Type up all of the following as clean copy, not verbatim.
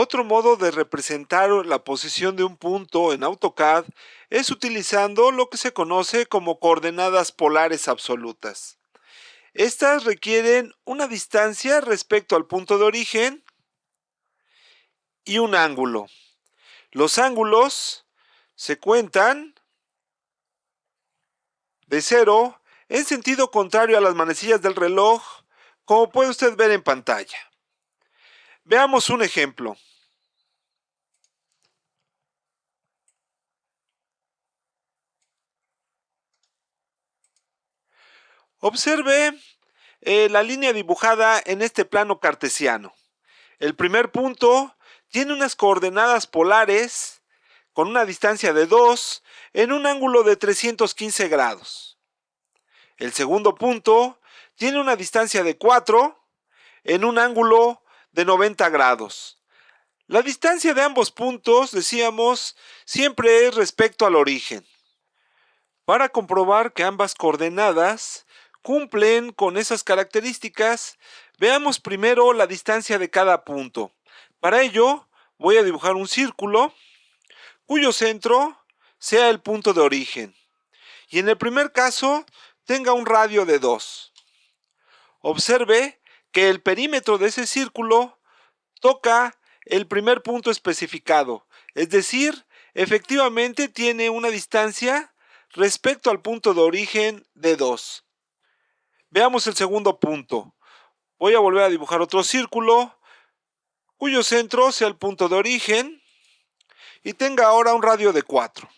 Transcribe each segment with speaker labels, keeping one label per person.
Speaker 1: Otro modo de representar la posición de un punto en AutoCAD es utilizando lo que se conoce como coordenadas polares absolutas. Estas requieren una distancia respecto al punto de origen y un ángulo. Los ángulos se cuentan de 0 en sentido contrario a las manecillas del reloj, como puede usted ver en pantalla. Veamos un ejemplo. Observe la línea dibujada en este plano cartesiano. El primer punto tiene unas coordenadas polares con una distancia de 2 en un ángulo de 315 grados. El segundo punto tiene una distancia de 4 en un ángulo de 90 grados. La distancia de ambos puntos, decíamos, siempre es respecto al origen. Para comprobar que ambas coordenadas cumplen con esas características, veamos primero la distancia de cada punto. Para ello, voy a dibujar un círculo cuyo centro sea el punto de origen. Y en el primer caso, tenga un radio de 2. Observe que el perímetro de ese círculo toca el primer punto especificado, es decir, efectivamente tiene una distancia respecto al punto de origen de 2. Veamos el segundo punto. Voy a volver a dibujar otro círculo cuyo centro sea el punto de origen y tenga ahora un radio de 4,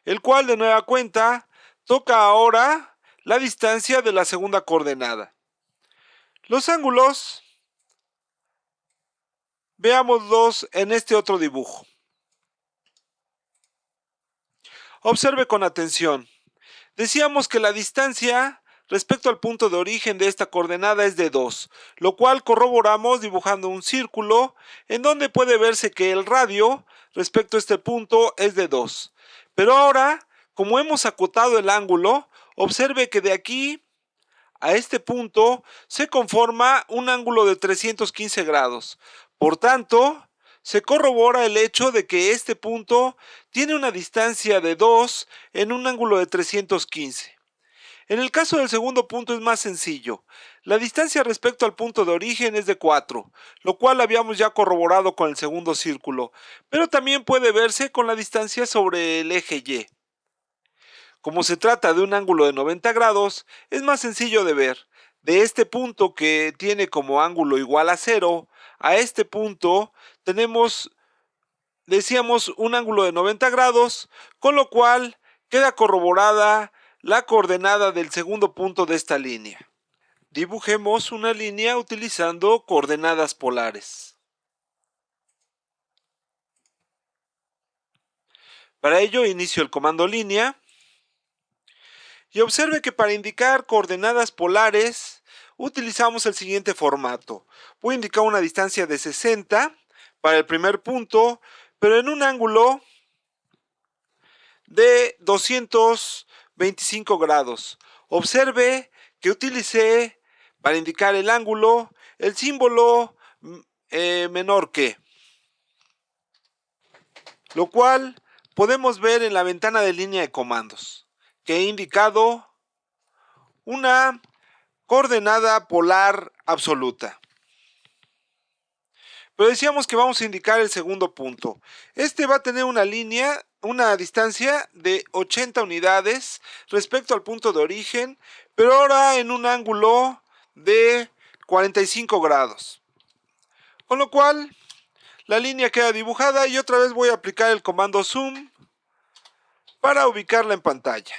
Speaker 1: el cual de nueva cuenta toca ahora la distancia de la segunda coordenada. Los ángulos, veámoslos en este otro dibujo. Observe con atención. Decíamos que la distancia respecto al punto de origen de esta coordenada es de 2, lo cual corroboramos dibujando un círculo en donde puede verse que el radio respecto a este punto es de 2. Pero ahora, como hemos acotado el ángulo, observe que de aquí a este punto se conforma un ángulo de 315 grados. Por tanto, se corrobora el hecho de que este punto tiene una distancia de 2 en un ángulo de 315. En el caso del segundo punto es más sencillo. La distancia respecto al punto de origen es de 4, lo cual habíamos ya corroborado con el segundo círculo, pero también puede verse con la distancia sobre el eje Y. Como se trata de un ángulo de 90 grados, es más sencillo de ver. De este punto que tiene como ángulo igual a 0, a este punto tenemos, decíamos, un ángulo de 90 grados, con lo cual queda corroborada la coordenada del segundo punto de esta línea. Dibujemos una línea utilizando coordenadas polares. Para ello inicio el comando línea y observe que para indicar coordenadas polares utilizamos el siguiente formato. Voy a indicar una distancia de 60 para el primer punto, pero en un ángulo de 225 grados. Observe que utilicé para indicar el ángulo el símbolo menor que, lo cual podemos ver en la ventana de línea de comandos, que he indicado una coordenada polar absoluta. Pero decíamos que vamos a indicar el segundo punto. Este va a tener una distancia de 80 unidades respecto al punto de origen, pero ahora en un ángulo de 45 grados. Con lo cual, la línea queda dibujada y otra vez voy a aplicar el comando zoom para ubicarla en pantalla.